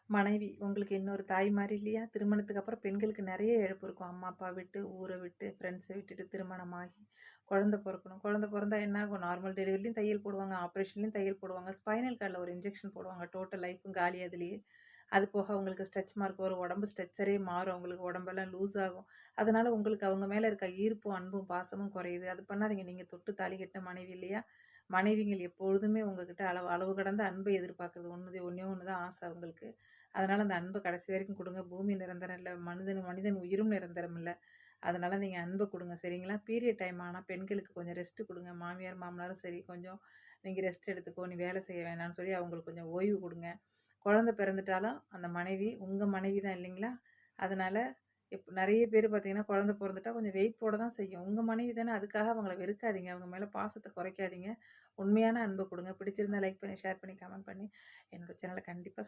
மனைவி உங்களுக்கு இன்னொரு தாய் மாரி இல்லையா? திருமணத்துக்கு அப்புறம் பெண்களுக்கு நெறைய இழப்பு இருக்கும். அம்மா, அப்பா விட்டு, ஊர விட்டு, ஃப்ரெண்ட்ஸ விட்டுட்டு திருமணமாகி, குழந்தை பொறக்கணும். குழந்தை பொறந்தா என்ன ஆகும்? நார்மல் டெலிவரிலயும் தையல் போடுவாங்க, ஆப்ரேஷன்லயும் தையல் போடுவாங்க, ஸ்பைனல் கார்ட்ல ஒரு இன்ஜெக்ஷன் போடுவாங்க. டோட்டல் லைஃப்பும் காலி அதிலேயே. அது போக அவங்களுக்கு ஸ்ட்ரெச் மார்க் வரும். உடம்பு ஸ்ட்ரெச்சரே மாறும். அவங்களுக்கு உடம்பெல்லாம் லூஸ் ஆகும். அதனால உங்களுக்கு அவங்க மேல இருக்க ஈர்ப்பும், அன்பும், பாசமும் குறையுது. அது பண்ணாதீங்க. நீங்க தொட்டு தாலி கட்டின மனைவி இல்லையா? மனைவிகள் எப்பொழுதுமே உங்ககிட்ட அளவு அளவு கடந்த அன்பை எதிர்பார்க்குறது ஒண்ணே ஒண்ணு தான் ஆசை அவங்களுக்கு. அதனால அந்த அன்ப கடைசி வரைக்கும் குடுங்க. பூமி நிரந்தரம் இல்ல. மனிதன் மனிதன் உயிரும் நிரந்தரம் இல்ல. அதனால நீங்க அன்ப குடுங்க. சரிங்களா? பீரியட் டைம் ஆனா பெண்களுக்கு கொஞ்சம் ரெஸ்ட் குடுங்க. மாமியார், மாமனாரும் சரி, கொஞ்சம் நீங்க ரெஸ்ட் எடுத்துக்கோ, நீ வேலை செய்ய வேணாம்னு சொல்லி அவங்களுக்கு கொஞ்சம் ஓய்வு குடுங்க. குழந்தை பிறந்துட்டாலும் அந்த மனைவி உங்க மனைவி தான் இல்லைங்களா? அதனால நெறைய பேரு பார்த்தீங்கன்னா, குழந்தை பொறந்துட்டா கொஞ்சம் வெயிட் போட தான் செய்யும். உங்க மனைவி தானே அதுக்காக அவங்கள வெறுக்காதீங்க. அவங்க மேல பாசத்த குறைக்காதீங்க. உண்மையான அன்ப குடுங்க. பிடிச்சிருந்தா லைக் பண்ணி, ஷேர் பண்ணி, கமெண்ட் பண்ணி என்னோட சேனல கண்டிப்பா